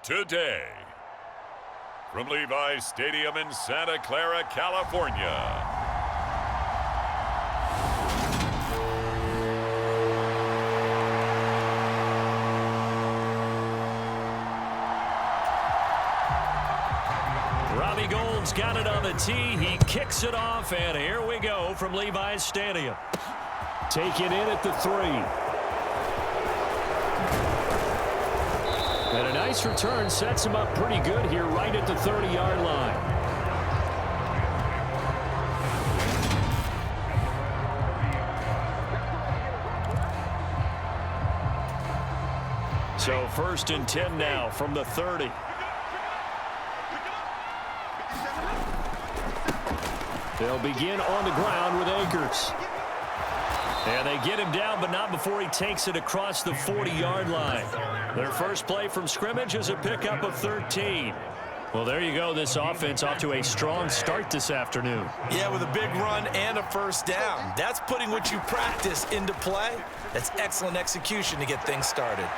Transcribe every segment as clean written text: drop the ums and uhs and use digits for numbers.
today. From Levi's Stadium in Santa Clara, California. Robbie Gould's got it on the tee. He kicks it off, and here we go from Levi's Stadium. Take it in at the 3. And a nice return sets him up pretty good here right at the 30-yard line. So 1st and 10 now from the 30. They'll begin on the ground with Akers. And they get him down, but not before he takes it across the 40-yard line. Their first play from scrimmage is a pickup of 13. Well, there you go. This offense off to a strong start this afternoon. Yeah, with a big run and a first down. That's putting what you practice into play. That's excellent execution to get things started.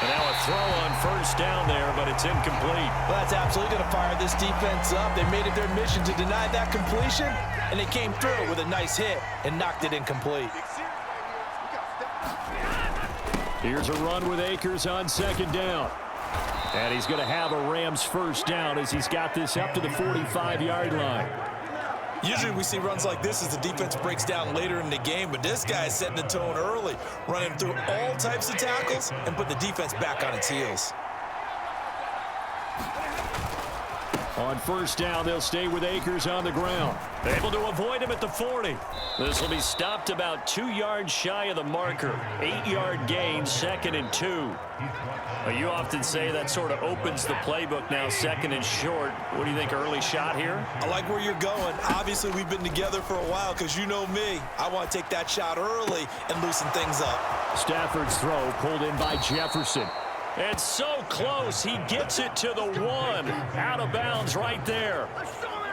And now a throw on first down there, but it's incomplete. Well, that's absolutely going to fire this defense up. They made it their mission to deny that completion, and they came through with a nice hit and knocked it incomplete. Here's a run with Akers on 2nd down. And he's going to have a Rams first down as he's got this up to the 45-yard line. Usually we see runs like this as the defense breaks down later in the game, but this guy is setting the tone early, running through all types of tackles and put the defense back on its heels. On first down, they'll stay with Akers on the ground. Able to avoid him at the 40. This will be stopped about 2 yards shy of the marker. 8-yard gain, 2nd and 2. Well, you often say that sort of opens the playbook now, 2nd and short. What do you think, early shot here? I like where you're going. Obviously, we've been together for a while because you know me. I want to take that shot early and loosen things up. Stafford's throw pulled in by Jefferson. It's so close. He gets it to the 1. Out of bounds right there.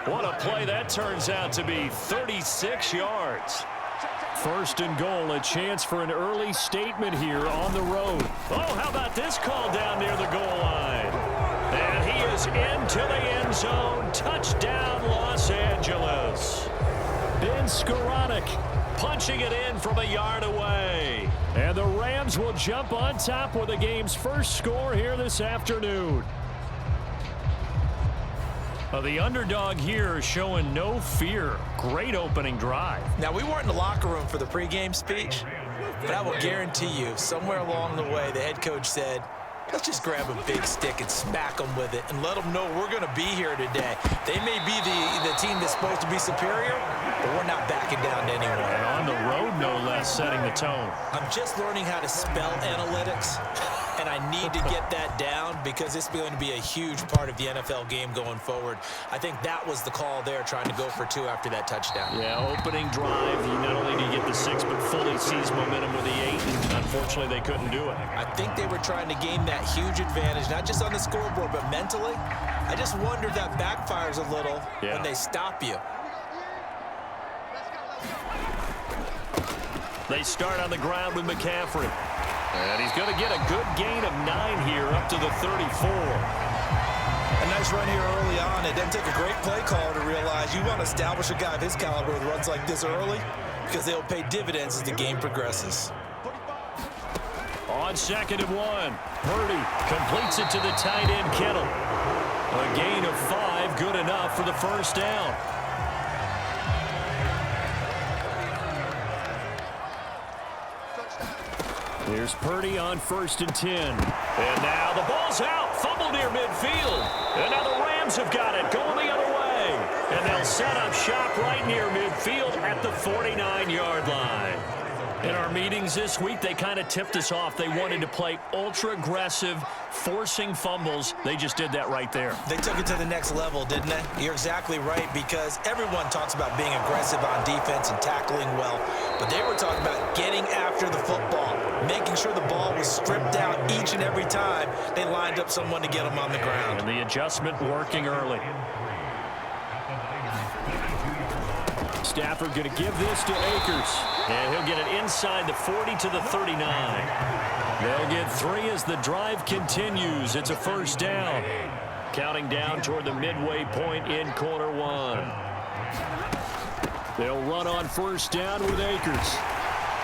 What a play that turns out to be. 36 yards. 1st and goal, a chance for an early statement here on the road. Oh, how about this call down near the goal line? And he is into the end zone. Touchdown, Los Angeles. Ben Skoranek punching it in from a yard away. And the Rams will jump on top with the game's first score here this afternoon. The underdog here is showing no fear. Great opening drive. Now, we weren't in the locker room for the pregame speech, but I will guarantee you, somewhere along the way, the head coach said, let's just grab a big stick and smack them with it and let them know we're going to be here today. They may be the team that's supposed to be superior, but we're not backing down to anyone. And on the road, no less, setting the tone. I'm just learning how to spell analytics, and I need to get that down because it's going to be a huge part of the NFL game going forward. I think that was the call there, trying to go for 2 after that touchdown. Yeah, opening drive, you not only do you get the 6, but fully seize momentum with the 8, and unfortunately they couldn't do it. I think they were trying to gain that huge advantage, not just on the scoreboard, but mentally. I just wonder if that backfires a little when they stop you. They start on the ground with McCaffrey. And he's going to get a good gain of 9 here up to the 34. A nice run here early on. It doesn't take a great play caller to realize you want to establish a guy of his caliber with runs like this early because they'll pay dividends as the game progresses. On 2nd and 1, Purdy completes it to the tight end Kittle. A gain of 5, good enough for the first down. Here's Purdy on 1st and 10. And now the ball's out. Fumble near midfield. And now the Rams have got it. Going the other way. And they'll set up shop right near midfield at the 49-yard line. In our meetings this week, they kind of tipped us off. They wanted to play ultra-aggressive, forcing fumbles. They just did that right there. They took it to the next level, didn't they? You're exactly right, because everyone talks about being aggressive on defense and tackling well, but they were talking about getting after the football, making sure the ball was stripped out each and every time they lined up someone to get them on the ground. And the adjustment working early. Stafford going to give this to Akers. And he'll get it inside the 40 to the 39. They'll get 3 as the drive continues. It's a first down. Counting down toward the midway point in quarter 1. They'll run on first down with Akers.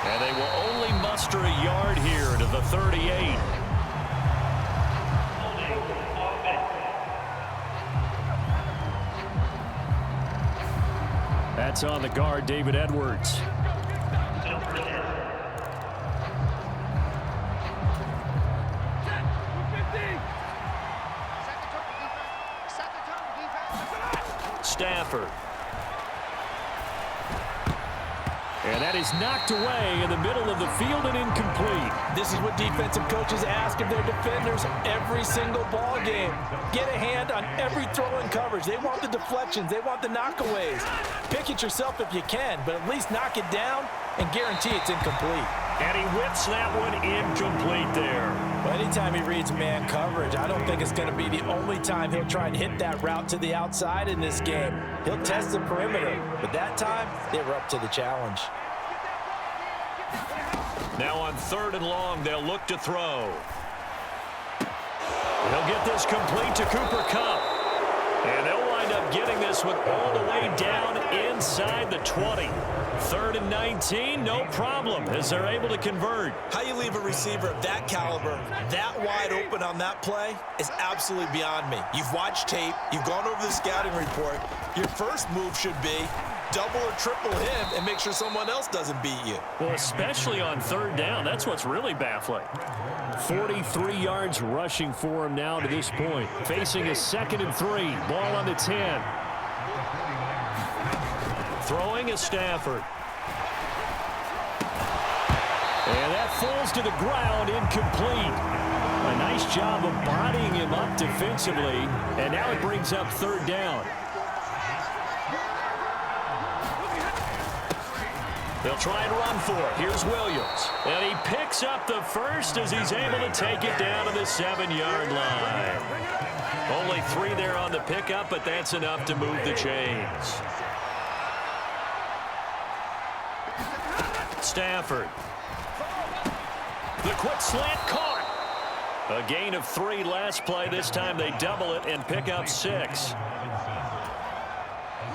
And they will only muster a yard here to the 38. That's on the guard, David Edwards. Stafford. And that is knocked away in the middle of the field and incomplete. This is what defensive coaches ask of their defenders every single ball game. Get a hand on every throw in coverage. They want the deflections. They want the knockaways. Pick it yourself if you can, but at least knock it down and guarantee it's incomplete. And he whips that one incomplete there. Well, anytime he reads man coverage, I don't think it's going to be the only time he'll try and hit that route to the outside in this game. He'll test the perimeter, but that time they were up to the challenge. Now on 3rd and long, they'll look to throw. He'll get this complete to Cooper Kupp. And they'll wind up getting this one all the way down inside the 20. 3rd and 19, no problem, as they're able to convert. How you leave a receiver of that caliber that wide open on that play is absolutely beyond me. You've watched tape. You've gone over the scouting report. Your first move should be double or triple him and make sure someone else doesn't beat you. Well, especially on 3rd down. That's what's really baffling. 43 yards rushing for him now to this point. Facing a 2nd and 3. Ball on the 10. Throwing is Stafford. And that falls to the ground, incomplete. A nice job of bodying him up defensively. And now it brings up 3rd down. They'll try and run for it. Here's Williams. And he picks up the first as he's able to take it down to the 7-yard line. Only 3 there on the pickup, but that's enough to move the chains. Stafford. The quick slant caught. A gain of 3 last play. This time they double it and pick up 6.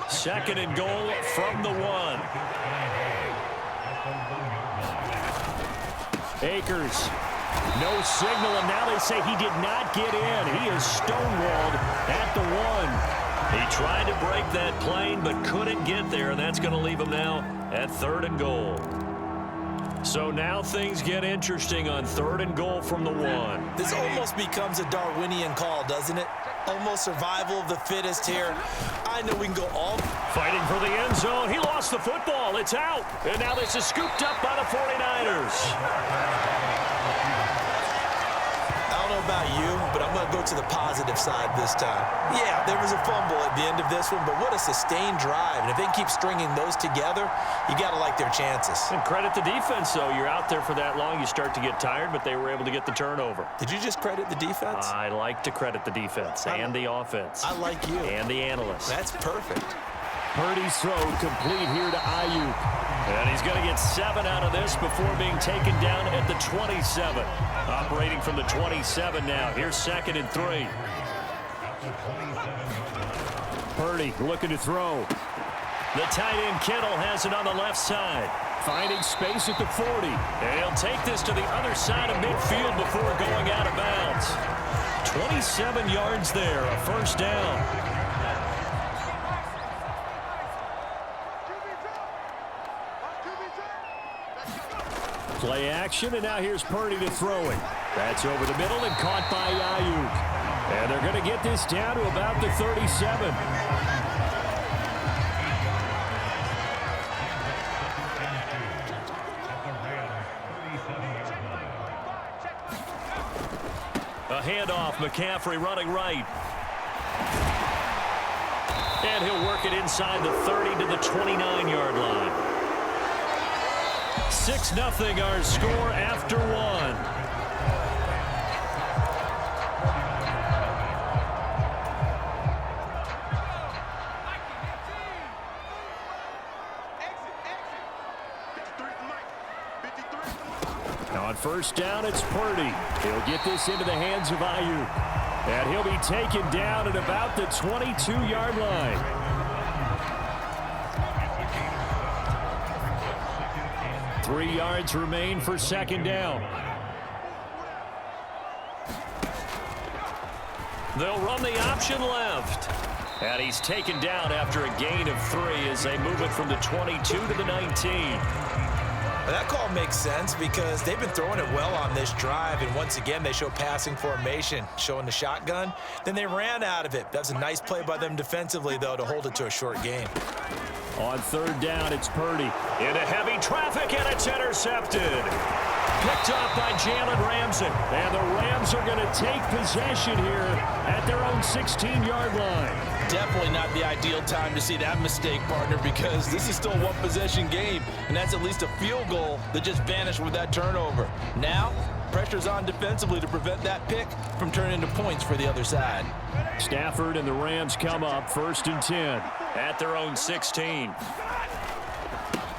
2nd and goal from the 1. Akers. No signal, and now they say he did not get in. He is stonewalled at the 1. He tried to break that plane but couldn't get there, and that's going to leave him now at 3rd and goal. So now things get interesting on 3rd and goal from the 1. This almost becomes a Darwinian call, doesn't it? Almost survival of the fittest here. I know we can go all fighting for the end zone. He lost the football. It's out. And now this is scooped up by the 49ers. I don't know about you, but I'm going to go to the positive side this time. Yeah, there was a fumble at the end of this one, but what a sustained drive. And if they keep stringing those together, you got to like their chances. And credit the defense, though. You're out there for that long, you start to get tired, but they were able to get the turnover. Did you just credit the defense? I like to credit the defense and the offense. I like you. And the analysts. That's perfect. Purdy's throw complete here to Ayuk. And he's going to get 7 out of this before being taken down at the 27. Operating from the 27 now. Here's 2nd and 3. Purdy looking to throw. The tight end Kittle has it on the left side. Finding space at the 40. And he'll take this to the other side of midfield before going out of bounds. 27 yards there, a first down. Play action, and now here's Purdy to throw it. That's over the middle and caught by Ayuk. And they're going to get this down to about the 37. A handoff, McCaffrey running right. And he'll work it inside the 30 to the 29-yard line. 6-0 our score after 1. On first down, it's Purdy. He'll get this into the hands of Ayuk. And he'll be taken down at about the 22-yard line. Three yards remain for second down. They'll run the option left. And he's taken down after a gain of 3 as they move it from the 22 to the 19. That call makes sense because they've been throwing it well on this drive, and once again they show passing formation, showing the shotgun. Then they ran out of it. That's a nice play by them defensively, though, to hold it to a short gain. On third down, it's Purdy. Into heavy traffic, and it's intercepted. Picked off by Jalen Ramsey. And the Rams are going to take possession here at their own 16-yard line. Definitely not the ideal time to see that mistake, partner, because this is still a one-possession game, and that's at least a field goal that just vanished with that turnover. Now, pressure's on defensively to prevent that pick from turning into points for the other side. Stafford and the Rams come up first and 10 at their own 16.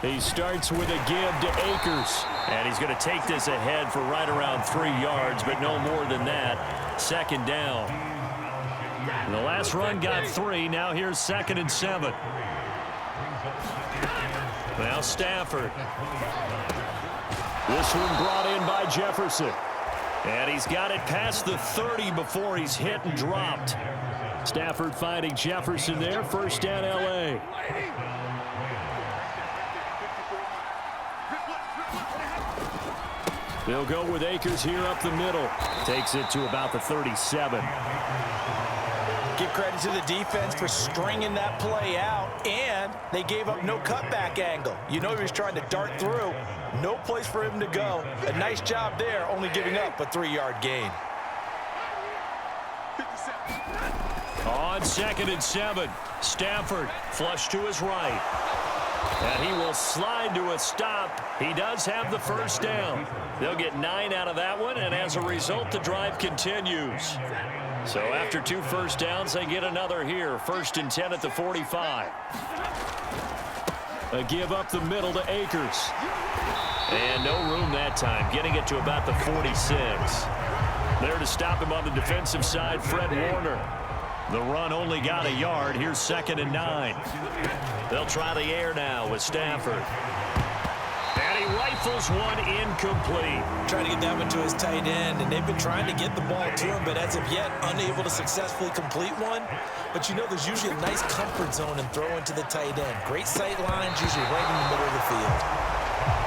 He starts with a give to Akers, and he's going to take this ahead for right around 3 yards, but no more than that. Second down. The last run got 3. Now here's 2nd and 7. Now Stafford. This one brought in by Jefferson. And he's got it past the 30 before he's hit and dropped. Stafford finding Jefferson there. First down, L.A. They'll go with Akers here up the middle. Takes it to about the 37. Give credit to the defense for stringing that play out, and they gave up no cutback angle. You know he was trying to dart through. No place for him to go. A nice job there, only giving up a 3-yard gain. On 2nd and 7, Stafford flush to his right. And he will slide to a stop. He does have the first down. They'll get 9 out of that one, and as a result, the drive continues. So after 2 first downs, they get another here. First and 10 at the 45. A give up the middle to Akers. And no room that time, getting it to about the 46. There to stop him on the defensive side, Fred Warner. The run only got a yard. Here's 2nd and 9. They'll try the air now with Stafford. And he rifles one incomplete. Trying to get that one to his tight end, and they've been trying to get the ball to him, but as of yet, unable to successfully complete one. But you know there's usually a nice comfort zone in throwing to the tight end. Great sight lines, usually right in the middle of the field.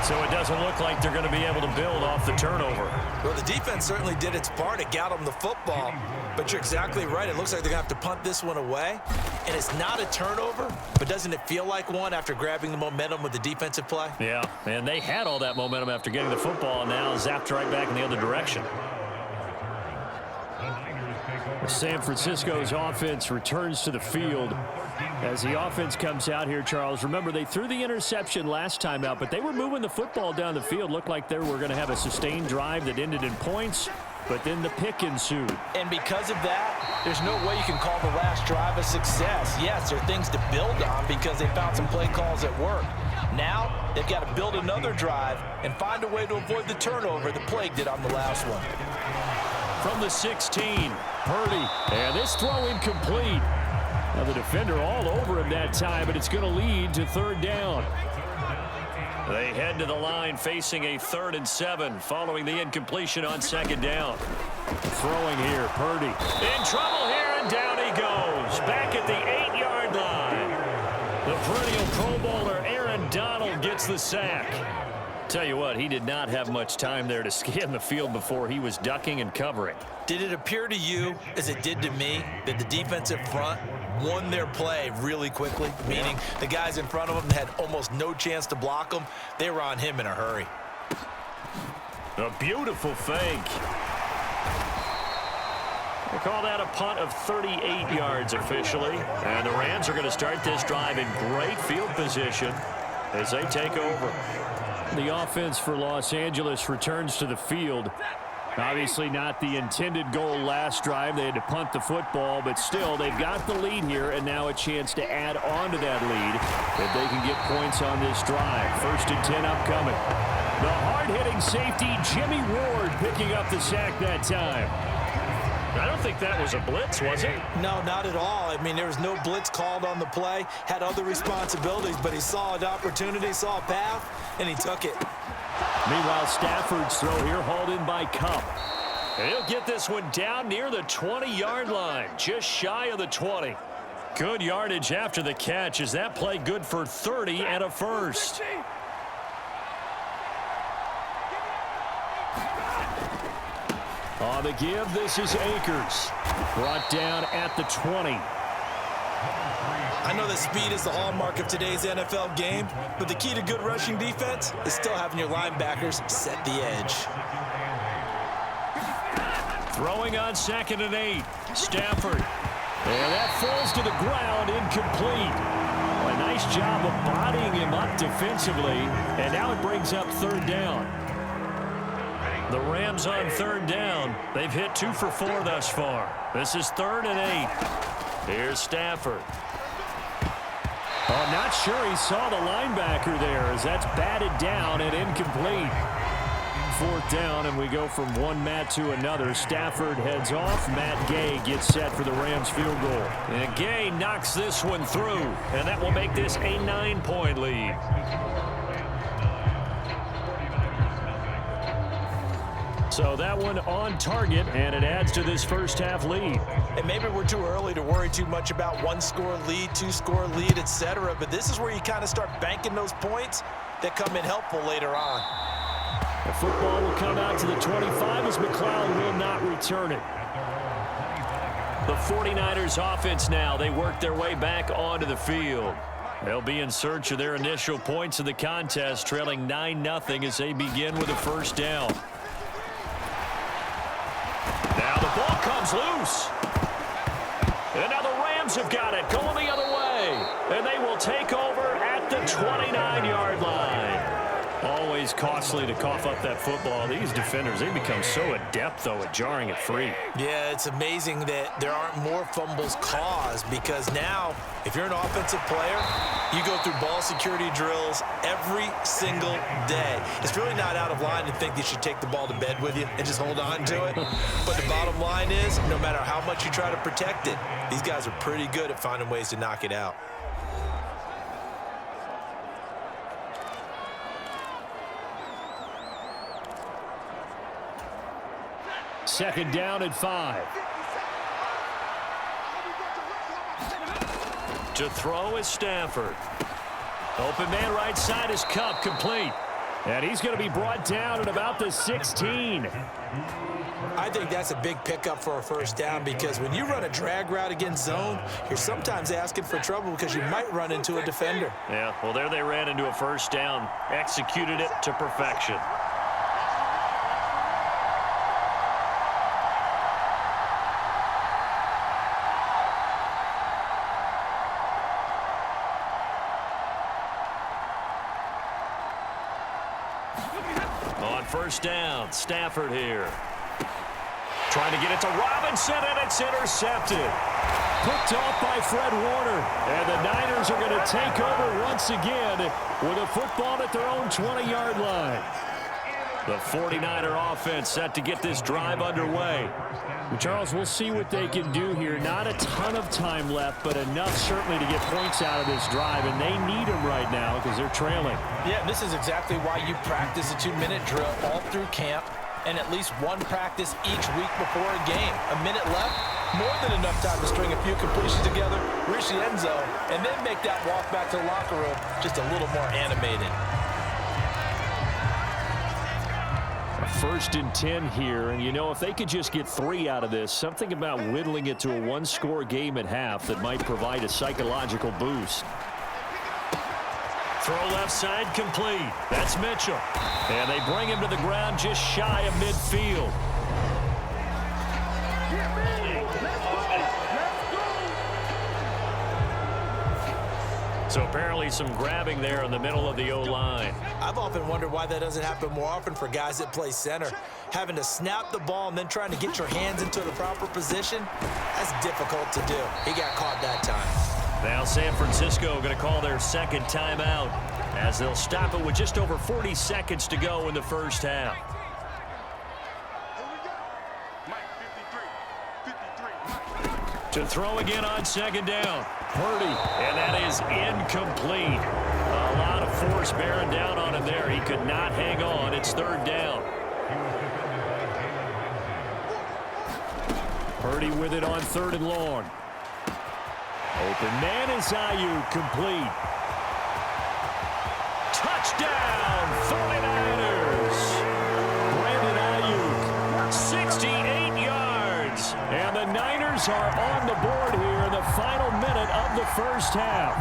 So it doesn't look like they're going to be able to build off the turnover. Well, the defense certainly did its part. It got them the football. But you're exactly right. It looks like they're going to have to punt this one away. And it's not a turnover, but doesn't it feel like one after grabbing the momentum with the defensive play? Yeah, and they had all that momentum after getting the football, and now zapped right back in the other direction. San Francisco's offense returns to the field. As the offense comes out here, Charles, remember they threw the interception last time out, but they were moving the football down the field. Looked like they were going to have a sustained drive that ended in points, but then the pick ensued. And because of that, there's no way you can call the last drive a success. Yes, there are things to build on because they found some play calls at work. Now, they've got to build another drive and find a way to avoid the turnover that plagued it on the last one. From the 16, Purdy, and this throw incomplete. Now the defender all over him that time, but it's going to lead to 3rd down. They head to the line facing a 3rd and 7 following the incompletion on 2nd down. Throwing here, Purdy. In trouble here, and down he goes. Back at the 8-yard line. The perennial Pro Bowler Aaron Donald gets the sack. Tell you what, he did not have much time there to scan the field before he was ducking and covering. Did it appear to you, as it did to me, that the defensive front won their play really quickly? Meaning the guys in front of them had almost no chance to block them. They were on him in a hurry. A beautiful fake. They call that a punt of 38 yards officially. And the Rams are going to start this drive in great field position as they take over. The offense for Los Angeles returns to the field. Obviously not the intended goal last drive. They had to punt the football, but still they've got the lead here, and now a chance to add on to that lead if they can get points on this drive. 1st and 10 upcoming. The hard-hitting safety, Jimmy Ward, picking up the sack that time. I don't think that was a blitz, was it? No, not at all. I mean, there was no blitz called on the play. Had other responsibilities, but he saw an opportunity, saw a path, and he took it. Meanwhile, Stafford's throw here hauled in by Cup. And he'll get this one down near the 20-yard line, just shy of the 20. Good yardage after the catch. Is that play good for 30 and a first? On the give, this is Akers. Brought down at the 20. I know that speed is the hallmark of today's NFL game, but the key to good rushing defense is still having your linebackers set the edge. Throwing on 2nd and 8. Stafford. And that falls to the ground, incomplete. A nice job of bodying him up defensively, and now it brings up 3rd down. The Rams on 3rd down. They've hit 2 for 4 thus far. This is 3rd and 8. Here's Stafford. I'm not sure he saw the linebacker there as that's batted down and incomplete. 4th down, and we go from one Matt to another. Stafford heads off. Matt Gay gets set for the Rams field goal. And Gay knocks this one through, and that will make this a 9-point lead. So that one on target, and it adds to this first half lead. And maybe we're too early to worry too much about 1-score lead, 2-score lead, etc. But this is where you kind of start banking those points that come in helpful later on. The football will come out to the 25 as McLeod will not return it. The 49ers offense now. They work their way back onto the field. They'll be in search of their initial points of the contest, trailing 9-0 as they begin with a 1st down. Now the ball comes loose. And now the Rams have got it, going the other way. And they will take over at the 29-yard line. Always costly to cough up that football. These defenders, they become so adept, though, at jarring it free. Yeah, it's amazing that there aren't more fumbles caused because now, if you're an offensive player, you go through ball security drills every single day. It's really not out of line to think you should take the ball to bed with you and just hold on to it. But the bottom line is, no matter how much you try to protect it, these guys are pretty good at finding ways to knock it out. Second down at 5. To throw is Stafford. Open man right side is Cup, complete. And he's going to be brought down at about the 16. I think that's a big pickup for a 1st down because when you run a drag route against zone, you're sometimes asking for trouble because you might run into a defender. Yeah, well, there they ran into a 1st down. Executed it to perfection. On 1st down, Stafford here. Trying to get it to Robinson, and it's intercepted. Picked off by Fred Warner. And the Niners are going to take over once again with a football at their own 20-yard line. The 49er offense set to get this drive underway. Charles, we'll see what they can do here. Not a ton of time left, but enough certainly to get points out of this drive, and they need them right now because they're trailing. Yeah, this is exactly why you practice a 2-minute drill all through camp and at least one practice each week before a game. A minute left, more than enough time to string a few completions together, reach the end zone, and then make that walk back to the locker room just a little more animated. 1st and 10 here, and you know, if they could just get 3 out of this, something about whittling it to a 1-score game at half that might provide a psychological boost. Throw left side complete. That's Mitchell. And they bring him to the ground just shy of midfield. So apparently some grabbing there in the middle of the O-line. I've often wondered why that doesn't happen more often for guys that play center. Having to snap the ball and then trying to get your hands into the proper position, that's difficult to do. He got caught that time. Now San Francisco going to call their 2nd timeout. as they'll stop it with just over 40 seconds to go in the first half. To throw again on second down. Purdy, and that is incomplete. A lot of force bearing down on him there. He could not hang on. It's third down. Purdy with it on third and long. Open man is Ayuk, complete. Touchdown, 49ers. Brandon Ayuk, 68 yards. And the Niners are on the board here in the final minute of the first half.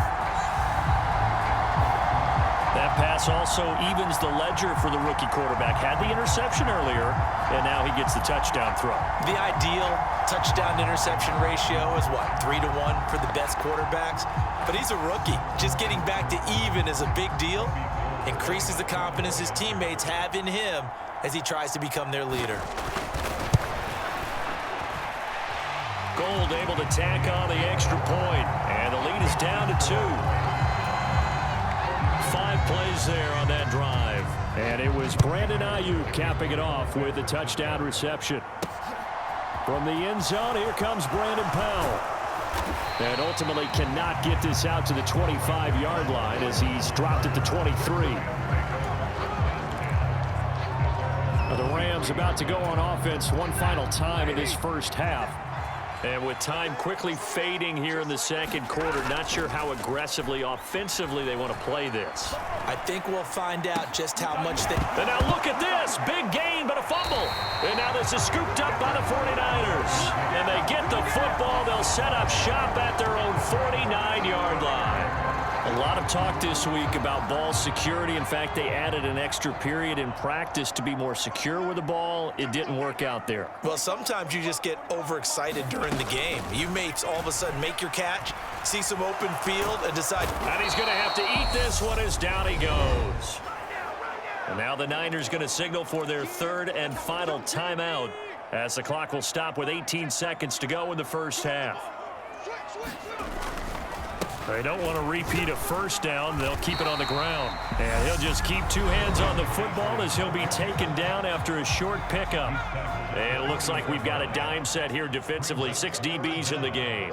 That pass also evens the ledger for the rookie quarterback. Had the interception earlier, and now he gets the touchdown throw. The ideal touchdown-interception ratio is what, 3-1 for the best quarterbacks? But he's a rookie. Just getting back to even is a big deal. Increases the confidence his teammates have in him as he tries to become their leader. Gold able to tack on the extra point, and the lead is down to 2. 5 plays there on that drive. And it was Brandon Ayuk capping it off with a touchdown reception. From the end zone, here comes Brandon Powell. And ultimately cannot get this out to the 25-yard line as he's dropped at the 23. Now the Rams about to go on offense one final time in this first half. And with time quickly fading here in the second quarter, not sure how aggressively, offensively they want to play this. I think we'll find out just how much they... And now look at this. Big gain, but a fumble. And now this is scooped up by the 49ers. And they get the football. They'll set up shop at their own 49-yard line. A lot of talk this week about ball security. In fact, they added an extra period in practice to be more secure with the ball. It didn't work out there. Well, sometimes you just get overexcited during the game. You may all of a sudden make your catch, see some open field, and decide... And he's going to have to eat this one as down he goes. And now the Niners going to signal for their third and final timeout as the clock will stop with 18 seconds to go in the first half. They don't want to repeat a first down. They'll keep it on the ground. And he'll just keep 2 hands on the football as he'll be taken down after a short pickup. And it looks like we've got a dime set here defensively. 6 DBs in the game.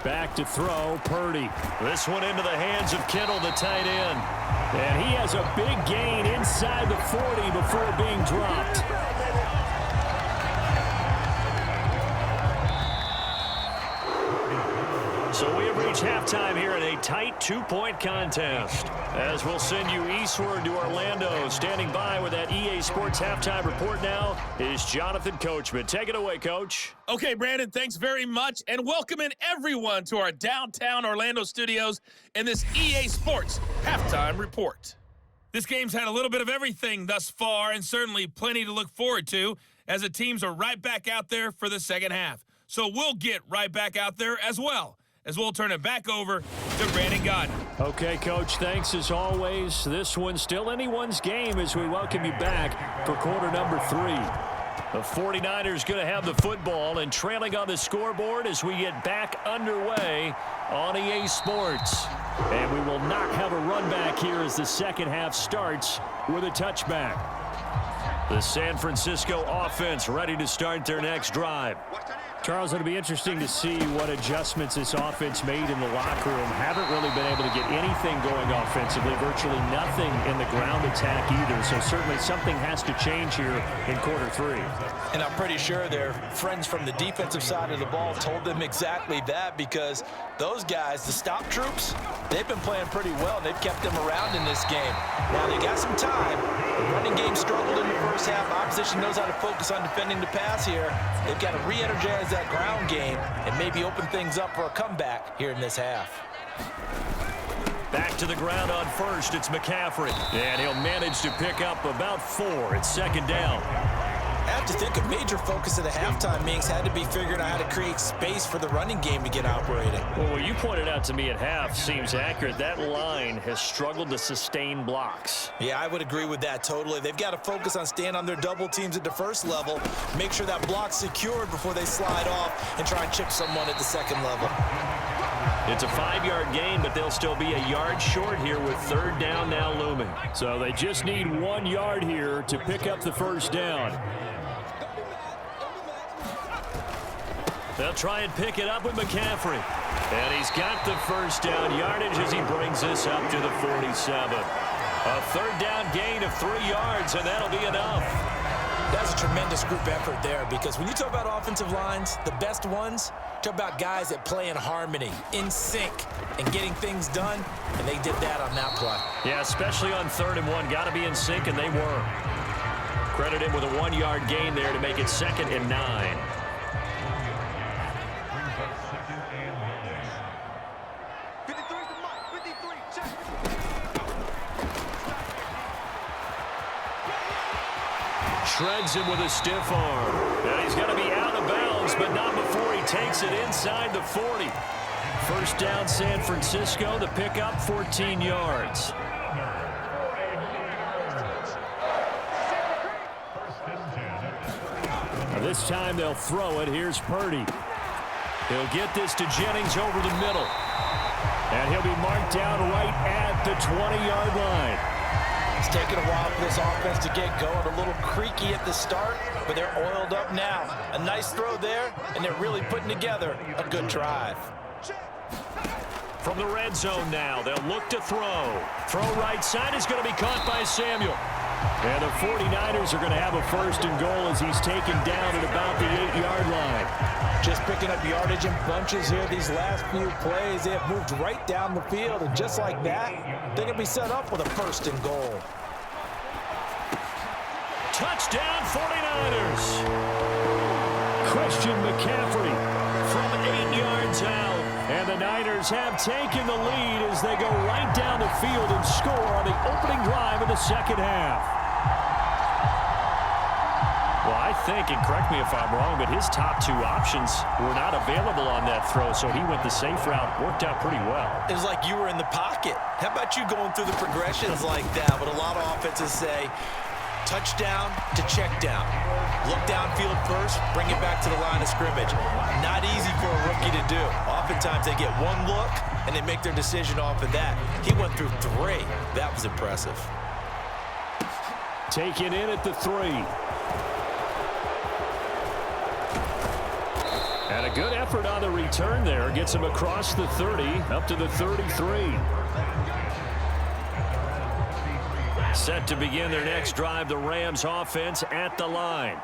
Back to throw, Purdy. This one into the hands of Kittle, the tight end. And he has a big gain inside the 40 before being dropped. So we have reached halftime here in a tight 2-point contest. As we'll send you eastward to Orlando. Standing by with that EA Sports halftime report now is Jonathan Coachman. Take it away, Coach. Okay, Brandon, thanks very much. And welcoming everyone to our downtown Orlando studios in this EA Sports halftime report. This game's had a little bit of everything thus far and certainly plenty to look forward to as the teams are right back out there for the second half. So we'll get right back out there as well, as we'll turn it back over to Brandon Godden. Okay, Coach, thanks as always. This one's still anyone's game as we welcome you back for quarter number 3. The 49ers going to have the football and trailing on the scoreboard as we get back underway on EA Sports. And we will not have a run back here as the second half starts with a touchback. The San Francisco offense ready to start their next drive. Charles, it'll be interesting to see what adjustments this offense made in the locker room. Haven't really been able to get anything going offensively, virtually nothing in the ground attack either. So certainly something has to change here in quarter 3. And I'm pretty sure their friends from the defensive side of the ball told them exactly that, because those guys, the stop troops, they've been playing pretty well, and they've kept them around in this game. Now, they got some time. The running game struggled in the first half. Opposition knows how to focus on defending the pass here. They've got to re-energize that ground game and maybe open things up for a comeback here in this half. Back to the ground on first, it's McCaffrey. And he'll manage to pick up about 4. It's second down. I have to think a major focus of the halftime meetings had to be figuring out how to create space for the running game to get operating. Well, what you pointed out to me at half seems accurate. That line has struggled to sustain blocks. Yeah, I would agree with that totally. They've got to focus on staying on their double teams at the first level, make sure that block's secured before they slide off and try and chip someone at the second level. It's a 5-yard gain, but they'll still be a yard short here with third down now looming. So they just need 1 yard here to pick up the first down. They'll try and pick it up with McCaffrey. And he's got the first down yardage as he brings this up to the 47. A third down gain of 3 yards, and that'll be enough. That's a tremendous group effort there, because when you talk about offensive lines, the best ones, talk about guys that play in harmony, in sync, and getting things done, and they did that on that play. Yeah, especially on 3rd and 1. Got to be in sync, and they were. Credit him with a 1-yard gain there to make it 2nd and 9. Shreds him with a stiff arm. And he's going to be out of bounds, but not before he takes it inside the 40. First down, San Francisco. The pickup, 14 yards. This time they'll throw it. Here's Purdy. He'll get this to Jennings over the middle. And he'll be marked down right at the 20-yard line. It's taken a while for this offense to get going. A little creaky at the start, but they're oiled up now. A nice throw there, and they're really putting together a good drive. From the red zone now, they'll look to throw. Throw right side is going to be caught by Samuel. And the 49ers are going to have a 1st and goal as he's taken down at about the 8-yard line. Just picking up yardage in bunches here these last few plays. They have moved right down the field, and just like that, they're going to be set up with a 1st and goal. Touchdown, 49ers. Christian McCaffrey from 8 yards out. And the Niners have taken the lead as they go right down the field and score on the opening drive of the second half. Well, I think, and correct me if I'm wrong, but his top 2 options were not available on that throw, so he went the safe route. Worked out pretty well. It was like you were in the pocket. How about you going through the progressions like that? But a lot of offenses say touchdown to check down. Look downfield first, bring it back to the line of scrimmage. Not easy for a rookie to do. Oftentimes they get one look and they make their decision off of that. He went through 3. That was impressive. Taken in at the 3. And a good effort on the return there. Gets him across the 30, up to the 33. Set to begin their next drive, the Rams offense at the line.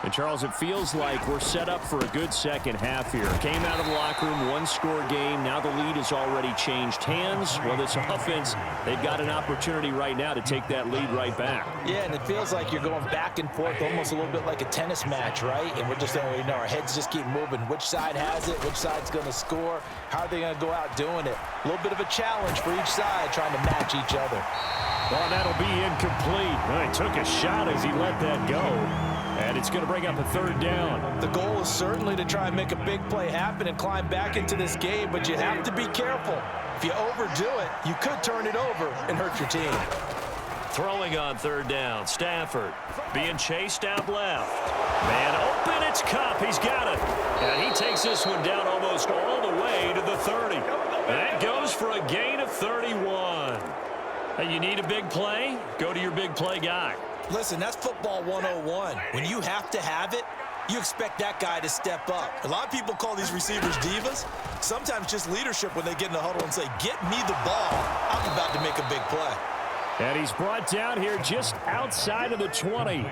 And, Charles, it feels like we're set up for a good second half here. Came out of the locker room, 1-score game. Now the lead has already changed hands. Well, this offense, they've got an opportunity right now to take that lead right back. Yeah, and it feels like you're going back and forth, almost a little bit like a tennis match, right? And we're just, our heads just keep moving. Which side has it? Which side's going to score? How are they going to go out doing it? A little bit of a challenge for each side, trying to match each other. Well, that'll be incomplete. Well, he took a shot as he let that go. And it's going to bring up a 3rd down. The goal is certainly to try and make a big play happen and climb back into this game, but you have to be careful. If you overdo it, you could turn it over and hurt your team. Throwing on 3rd down, Stafford being chased out left. Man open, it's Kupp. He's got it. And he takes this one down almost all the way to the 30. That goes for a gain of 31. Hey, you need a big play? Go to your big play guy. Listen, that's football 101. When you have to have it, you expect that guy to step up. A lot of people call these receivers divas. Sometimes just leadership when they get in the huddle and say, get me the ball. I'm about to make a big play. And he's brought down here just outside of the 20.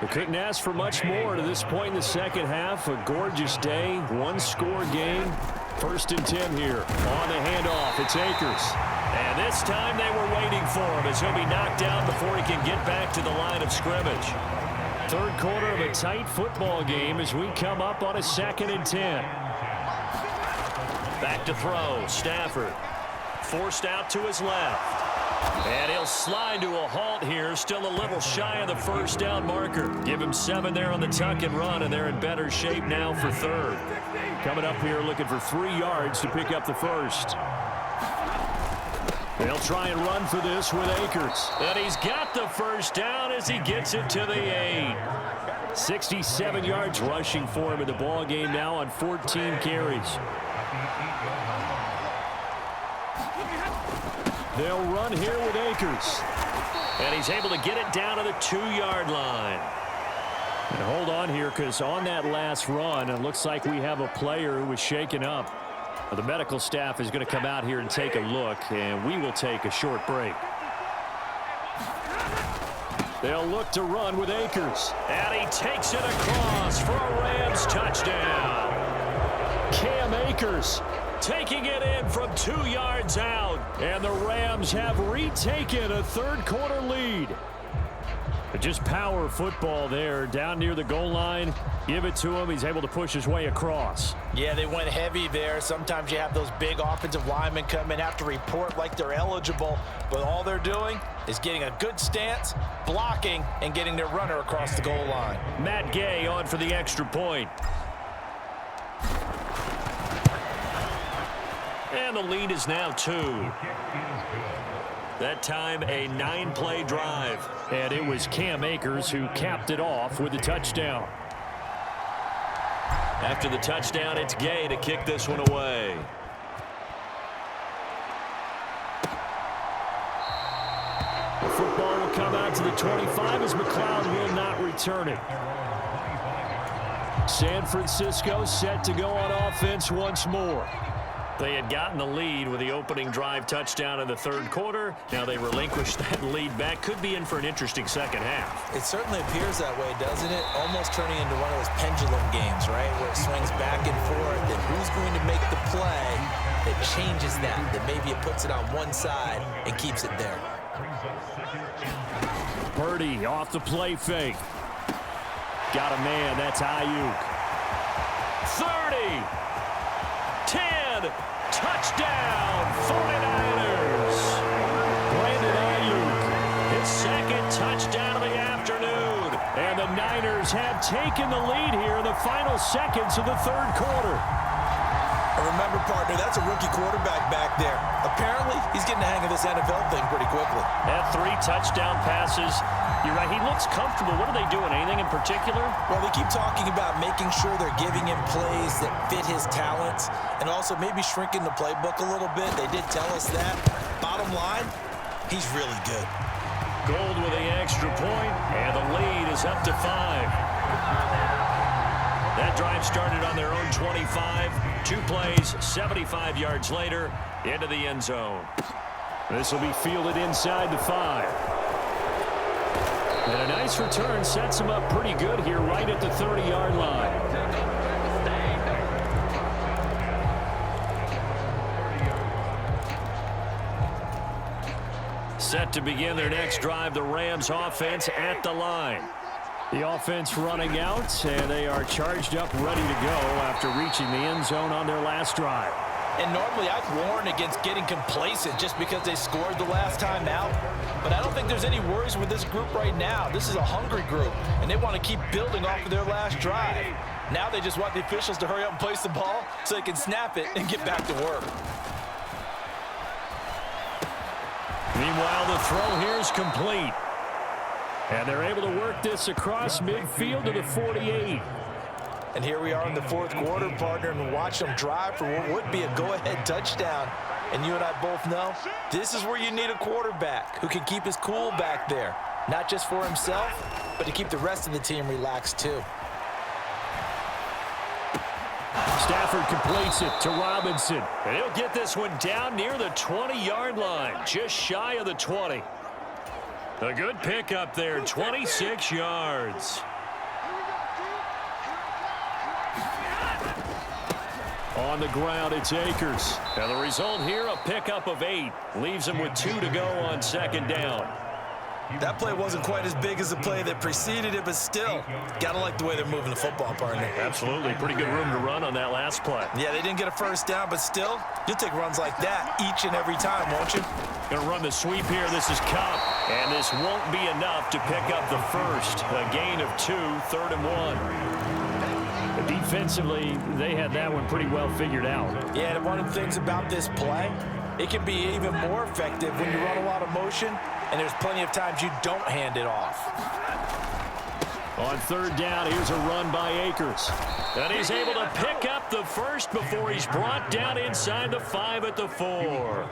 We couldn't ask for much more to this point in the second half. A gorgeous day, 1-score game. 1st and 10 here. On the handoff, it's Akers. And this time they were waiting for him as he'll be knocked down before he can get back to the line of scrimmage. 3rd quarter of a tight football game as we come up on a 2nd and 10. Back to throw, Stafford. Forced out to his left. And he'll slide to a halt here, still a little shy of the 1st down marker. Give him 7 there on the tuck and run, and they're in better shape now for 3rd. Coming up here looking for 3 yards to pick up the 1st. They'll try and run for this with Akers. And he's got the 1st down as he gets it to the 8. 67 yards rushing for him in the ball game now on 14 carries. They'll run here with Akers. And he's able to get it down to the 2-yard line. And hold on here, because on that last run, it looks like we have a player who was shaken up. The medical staff is going to come out here and take a look, and we will take a short break. They'll look to run with Akers. And he takes it across for a Rams touchdown. Cam Akers taking it in from 2 yards out. And the Rams have retaken a third-quarter lead. But just power football there down near the goal line. Give it to him. He's able to push his way across. Yeah, they went heavy there. Sometimes you have those big offensive linemen come in, have to report like they're eligible, but all they're doing is getting a good stance, blocking, and getting their runner across the goal line. Matt Gay on for the extra point. And the lead is now 2. That time a 9-play drive. And it was Cam Akers who capped it off with a touchdown. After the touchdown, it's Gay to kick this one away. The football will come out to the 25 as McLeod will not return it. San Francisco set to go on offense once more. They had gotten the lead with the opening drive touchdown in the third quarter. Now they relinquished that lead back. Could be in for an interesting second half. It certainly appears that way, doesn't it? Almost turning into one of those pendulum games, right? Where it swings back and forth. And who's going to make the play that changes that? That maybe it puts it on one side and keeps it there. Purdy off the play fake. Got a man. That's Ayuk. 30. 10. Touchdown, 49ers. Brandon Ayuk. His second touchdown of the afternoon. And the Niners have taken the lead here in the final seconds of the third quarter. Remember, partner, that's a rookie quarterback back there. Apparently, he's getting the hang of this NFL thing pretty quickly. Had 3 touchdown passes. You're right, he looks comfortable. What are they doing? Anything in particular? Well, they keep talking about making sure they're giving him plays that fit his talents and also maybe shrinking the playbook a little bit. They did tell us that. Bottom line, he's really good. Gold with the extra point, and the lead is up to 5. That drive started on their own 25. 2 plays, 75 yards later, into the end zone. This will be fielded inside the 5. And a nice return sets him up pretty good here right at the 30-yard line. Set to begin their next drive, the Rams offense at the line. The offense running out, and they are charged up, ready to go after reaching the end zone on their last drive. And normally I'd warn against getting complacent just because they scored the last time out. But I don't think there's any worries with this group right now. This is a hungry group, and they want to keep building off of their last drive. Now they just want the officials to hurry up and place the ball so they can snap it and get back to work. Meanwhile, the throw here is complete. And they're able to work this across midfield to the 48. And here we are in the fourth quarter, partner, and watch them drive for what would be a go-ahead touchdown. And you and I both know this is where you need a quarterback who can keep his cool back there. Not just for himself, but to keep the rest of the team relaxed too. Stafford completes it to Robinson. And he'll get this one down near the 20-yard line, just shy of the 20. A good pickup there, 26 yards. On the ground, it's Akers. And the result here, a pickup of 8. Leaves him with 2 to go on second down. That play wasn't quite as big as the play that preceded it, but still, gotta like the way they're moving the football, partner. Absolutely. Pretty good room to run on that last play. Yeah, they didn't get a first down, but still, you'll take runs like that each and every time, won't you? Going to run the sweep here. This is Cup. And this won't be enough to pick up the first. A gain of 2, 3rd and 1. Defensively, they had that one pretty well figured out. Yeah, and one of the things about this play, it can be even more effective when you run a lot of motion, and there's plenty of times you don't hand it off. On third down, here's a run by Akers. And he's able to pick up the first before he's brought down inside the 5 at the 4.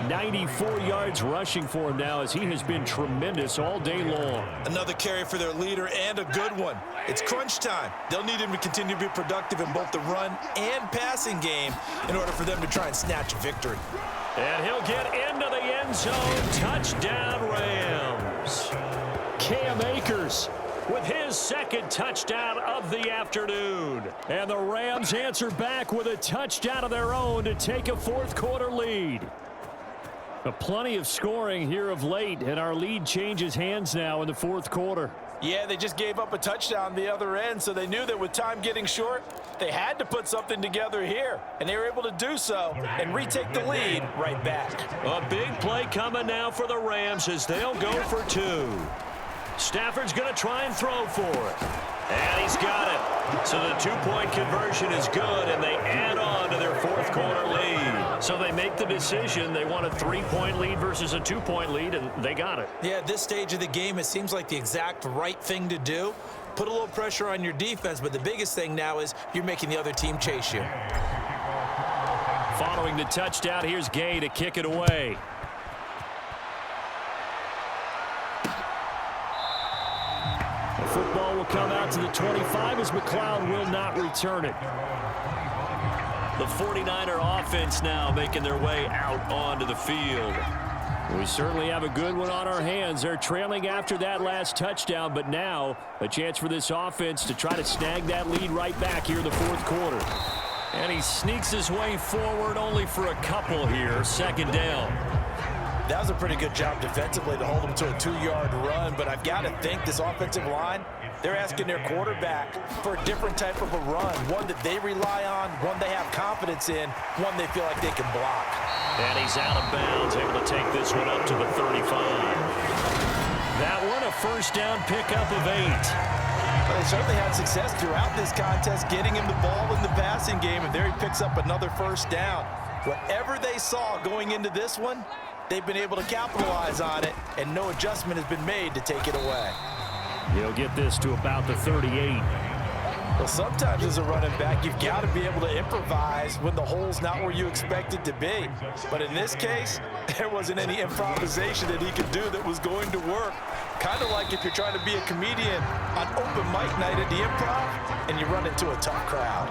94 yards rushing for him now as he has been tremendous all day long. Another carry for their leader and a good one. It's crunch time. They'll need him to continue to be productive in both the run and passing game in order for them to try and snatch a victory. And he'll get into the end zone. Touchdown, Rams. Cam Akers with his second touchdown of the afternoon. And the Rams answer back with a touchdown of their own to take a fourth-quarter lead. Plenty of scoring here of late, and our lead changes hands now in the fourth quarter. Yeah, they just gave up a touchdown the other end, so they knew that with time getting short, they had to put something together here, and they were able to do so and retake the lead right back. A big play coming now for the Rams as they'll go for 2. Stafford's going to try and throw for it. And he's got it. So the 2-point conversion is good, and they add on to their fourth quarter lead. So they make the decision. They want a 3-point lead versus a 2-point lead, and they got it. Yeah, at this stage of the game, it seems like the exact right thing to do. Put a little pressure on your defense, but the biggest thing now is you're making the other team chase you. Following the touchdown, here's Gay to kick it away. The football will come out to the 25 as McLeod will not return it. The 49er offense now making their way out onto the field. We certainly have a good one on our hands. They're trailing after that last touchdown, but now a chance for this offense to try to snag that lead right back here in the fourth quarter. And he sneaks his way forward only for a couple here. Second down. That was a pretty good job defensively to hold them to a 2-yard run, but I've got to think this offensive line, they're asking their quarterback for a different type of a run, one that they rely on, one they have confidence in, one they feel like they can block. And he's out of bounds, able to take this one up to the 35. That one a first down pickup of 8. Well, they certainly had success throughout this contest, getting him the ball in the passing game, and there he picks up another first down. Whatever they saw going into this one, they've been able to capitalize on it, and no adjustment has been made to take it away. He'll get this to about the 38. Well, sometimes as a running back, you've got to be able to improvise when the hole's not where you expect it to be. But in this case, there wasn't any improvisation that he could do that was going to work. Kind of like if you're trying to be a comedian on open mic night at the Improv and you run into a tough crowd.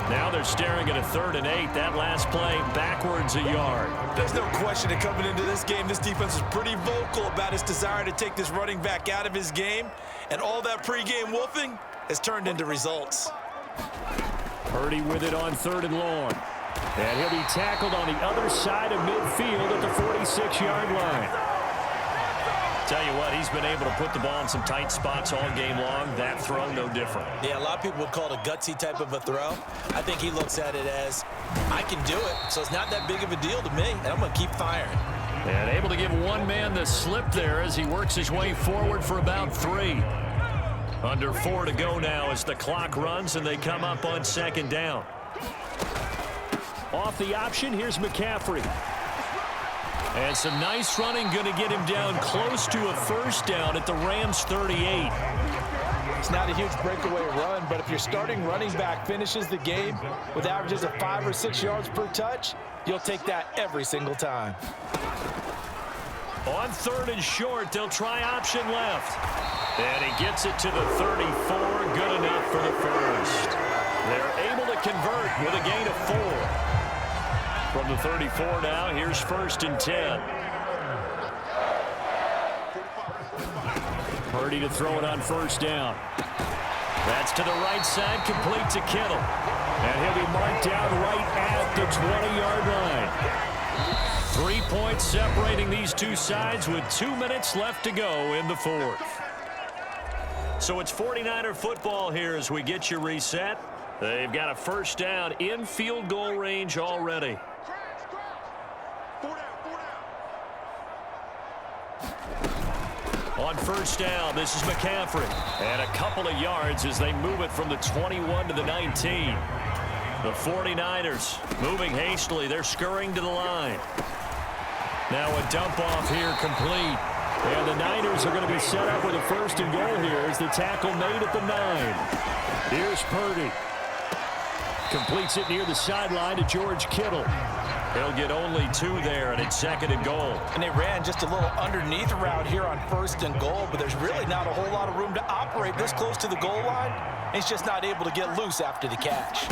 Now they're staring at a 3rd and 8. That last play backwards a yard. There's no question that coming into this game, this defense is pretty vocal about its desire to take this running back out of his game. And all that pregame wolfing has turned into results. Purdy with it on 3rd and long. And he'll be tackled on the other side of midfield at the 46-yard line. Tell you what, he's been able to put the ball in some tight spots all game long. That throw, no different. Yeah, a lot of people would call it a gutsy type of a throw. I think he looks at it as, I can do it, so it's not that big of a deal to me, and I'm going to keep firing. And able to give one man the slip there as he works his way forward for about 3. Under 4 to go now as the clock runs and they come up on 2nd down. Off the option, here's McCaffrey. And some nice running, going to get him down close to a first down at the Rams 38. It's not a huge breakaway run, but if your starting running back finishes the game with averages of 5 or 6 yards per touch, you'll take that every single time. On 3rd and short, they'll try option left. And he gets it to the 34, good enough for the first. They're able to convert with a gain of 4. From the 34 now, here's 1st and 10. Purdy to throw it on 1st down. That's to the right side, complete to Kittle. And he'll be marked down right at the 20-yard line. 3 points separating these two sides with 2 minutes left to go in the 4th. So it's 49er football here as we get you reset. They've got a first down in field goal range already. On 1st down, this is McCaffrey. And a couple of yards as they move it from the 21 to the 19. The 49ers moving hastily. They're scurrying to the line. Now a dump off here complete. And the Niners are going to be set up with a 1st and goal here as the tackle made at the 9. Here's Purdy. Completes it near the sideline to George Kittle. He'll get only 2 there, and it's 2nd and goal. And they ran just a little underneath route here on 1st and goal, but there's really not a whole lot of room to operate this close to the goal line. He's just not able to get loose after the catch.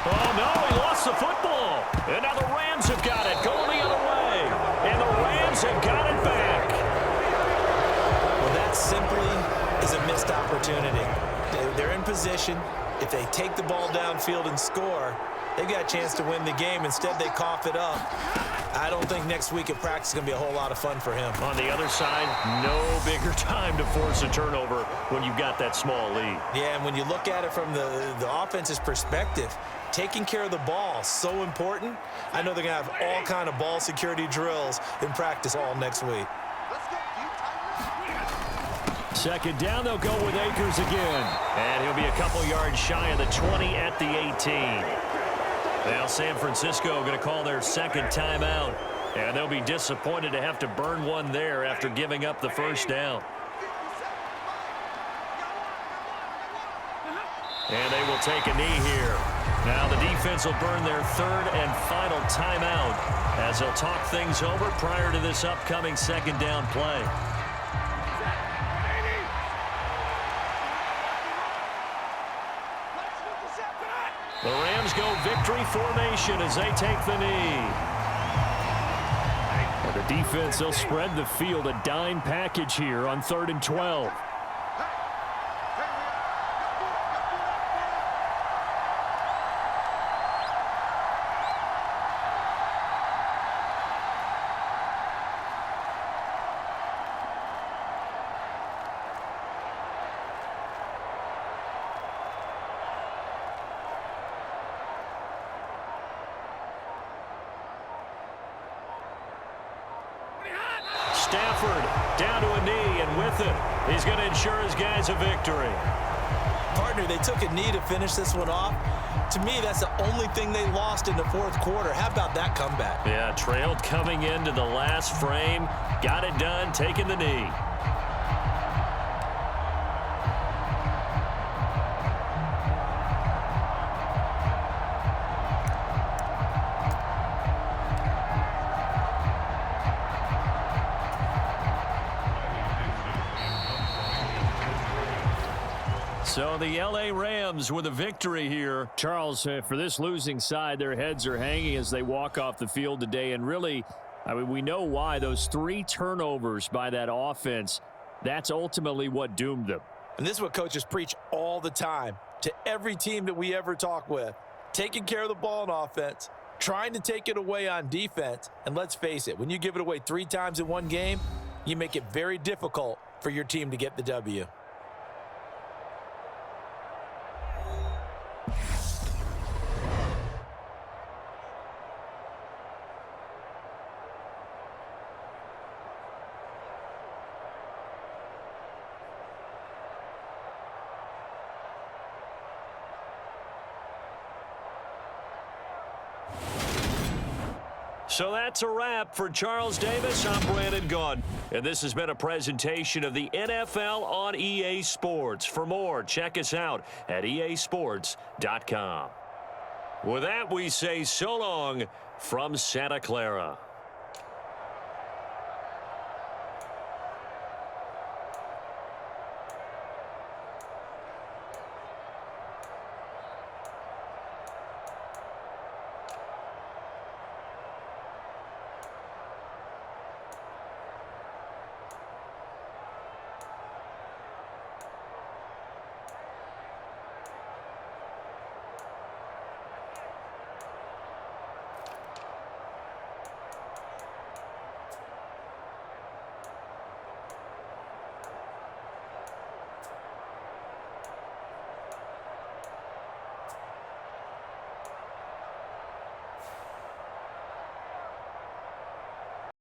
Oh, no, he lost the football. And now the Rams have got it, going the other way. And the Rams have got it back. Well, that simply is a missed opportunity. They're in position. If they take the ball downfield and score, they've got a chance to win the game. Instead, they cough it up. I don't think next week at practice is going to be a whole lot of fun for him. On the other side, no bigger time to force a turnover when you've got that small lead. Yeah, and when you look at it from the offense's perspective, taking care of the ball is so important. I know they're going to have all kind of ball security drills in practice all next week. 2nd down, they'll go with Akers again. And he'll be a couple yards shy of the 20 at the 18. Now San Francisco going to call their 2nd timeout. And they'll be disappointed to have to burn one there after giving up the 1st down. And they will take a knee here. Now the defense will burn their 3rd and final timeout as they'll talk things over prior to this upcoming 2nd down play. The Rams go victory formation as they take the knee. And the defense, they'll spread the field, a dime package here on 3rd and 12. Stafford down to a knee, and with it, he's going to ensure his guys a victory. Partner, they took a knee to finish this one off. To me, that's the only thing they lost in the 4th quarter. How about that comeback? Yeah, trailed coming into the last frame. Got it done, taking the knee. So the L.A. Rams with a victory here. Charles, for this losing side, their heads are hanging as they walk off the field today. And really, I mean, we know why. Those 3 turnovers by that offense, that's ultimately what doomed them. And this is what coaches preach all the time to every team that we ever talk with. Taking care of the ball on offense, trying to take it away on defense. And let's face it, when you give it away 3 times in one game, you make it very difficult for your team to get the W. So that's a wrap for Charles Davis. I'm Brandon Gaudin, and this has been a presentation of the NFL on EA Sports. For more, check us out at easports.com. With that, we say so long from Santa Clara.